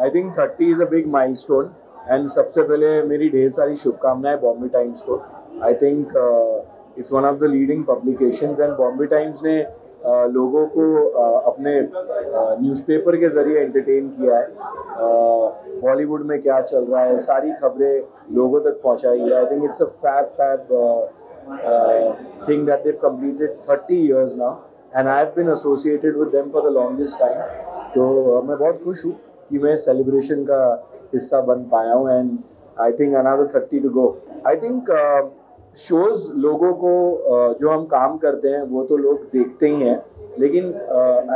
I think 30 is a big milestone and सबसे पहले मेरी ढेर सारी शुभकामनाएं बॉम्बे टाइम्स को। आई think it's one of the leading publications and Bombay times ने लोगों को अपने न्यूज़पेपर के ज़रिए एंटरटेन किया है। बॉलीवुड में क्या चल रहा है सारी खबरें लोगों तक पहुंचाई है। I think it's a fab thing that they've completed 30 years now and I have been associated with them for the longest time. तो मैं बहुत खुश हूँ कि मैं सेलिब्रेशन का हिस्सा बन पाया हूँ and I think another 30 to go. I think shows लोगों को जो हम काम करते हैं वो तो लोग देखते ही हैं, लेकिन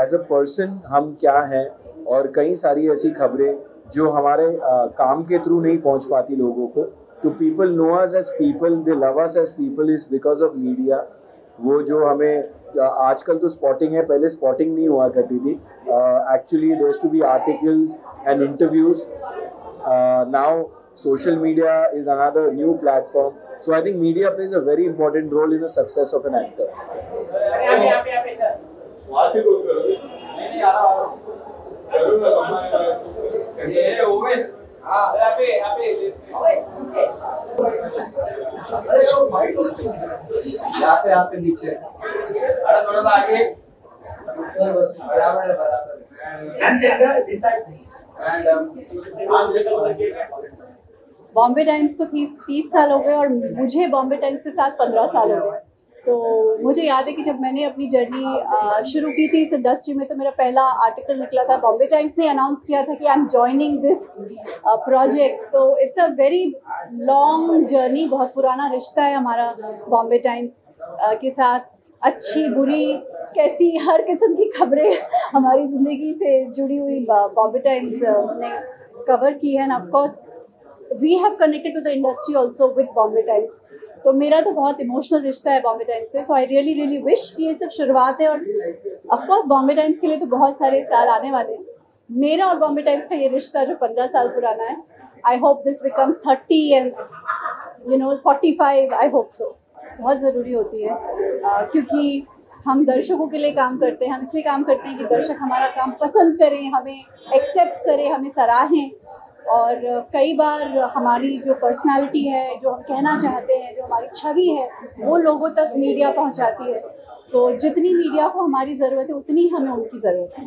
एज अ पर्सन हम क्या हैं और कई सारी ऐसी खबरें जो हमारे काम के थ्रू नहीं पहुंच पाती लोगों को, तो people know us as people, they love us as people is because of media. वो जो हमें आजकल तो स्पॉटिंग है, पहले स्पॉटिंग नहीं हुआ करती थी। Actually there to be articles and interviews. Now social media is another new platform, so I think media plays a very important role in the success of an actor. यहाँ पे नीचे थोड़ा सा आगे बराबर बॉम्बे टाइम्स को 30 साल हो गए और मुझे बॉम्बे टाइम्स के साथ 15 साल हो गए। तो मुझे याद है कि जब मैंने अपनी जर्नी शुरू की थी इस इंडस्ट्री में, तो मेरा पहला आर्टिकल निकला था, बॉम्बे टाइम्स ने अनाउंस किया था कि I am joining this project. तो it's a very long journey, बहुत पुराना रिश्ता है हमारा बॉम्बे टाइम्स के साथ। अच्छी बुरी कैसी हर किस्म की खबरें हमारी ज़िंदगी से जुड़ी हुई बॉम्बे टाइम्स ने कवर की है। And of course we have connected to the industry also with Bombay times. तो मेरा तो बहुत इमोशनल रिश्ता है बॉम्बे टाइम्स से। सो आई रियली विश कि ये सिर्फ शुरुआत है और ऑफ कोर्स बॉम्बे टाइम्स के लिए तो बहुत सारे साल आने वाले हैं। मेरा और बॉम्बे टाइम्स का ये रिश्ता जो 15 साल पुराना है, I hope this becomes 30 and 45। I hope so. बहुत ज़रूरी होती है क्योंकि हम दर्शकों के लिए काम करते हैं। हम इसलिए काम करते हैं कि दर्शक हमारा काम पसंद करें, हमें एक्सेप्ट करें, हमें सराहें। और कई बार हमारी जो पर्सनालिटी है, जो हम कहना चाहते हैं, जो हमारी छवि है, वो लोगों तक मीडिया पहुंचाती है। तो जितनी मीडिया को हमारी ज़रूरत है उतनी हमें उनकी ज़रूरत है।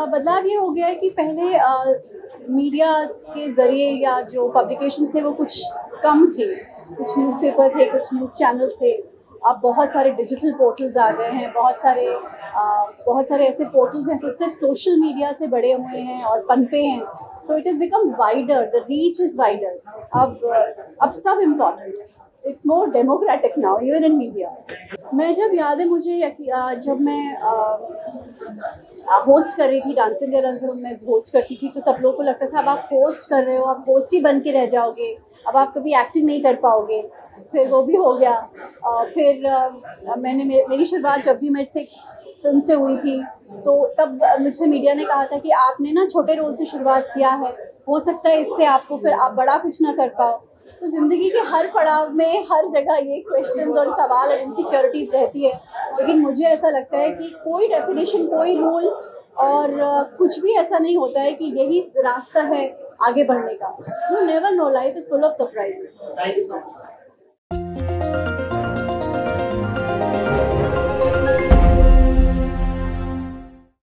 बदलाव ये हो गया है कि पहले मीडिया के ज़रिए या जो पब्लिकेशंस थे वो कुछ कम थे, कुछ न्यूज़पेपर थे, कुछ न्यूज़ चैनल्स थे। अब बहुत सारे डिजिटल पोर्टल्स आ गए हैं, बहुत सारे ऐसे पोर्टल्स हैं जो सिर्फ सोशल मीडिया से बड़े हुए हैं और पनपे हैं। So it is become wider, the reach is wider. अब सब इम्पॉर्टेंट है। It's more democratic now even in media. मैं जब याद है मुझे जब मैं होस्ट कर रही थी डांस इंडिया रन में होस्ट करती थी, तो सब लोगों को लगता था अब आप होस्ट कर रहे हो, आप होस्ट ही बन के रह जाओगे, अब आप कभी एक्टिंग नहीं कर पाओगे। फिर वो भी हो गया। फिर मेरी शुरुआत जब भी मेरे से फिल्म से हुई थी, तो तब मुझसे मीडिया ने कहा था कि आपने ना छोटे रोल से शुरुआत किया है, हो सकता है इससे आपको फिर आप बड़ा कुछ ना कर पाओ। तो ज़िंदगी के हर पड़ाव में हर जगह ये क्वेश्चंस और सवाल और इनसिक्योरिटीज़ रहती है। लेकिन मुझे ऐसा लगता है कि कोई डेफिनेशन, कोई रूल और कुछ भी ऐसा नहीं होता है कि यही रास्ता है आगे बढ़ने का। You never know, life is full of surprises. Thank you so much.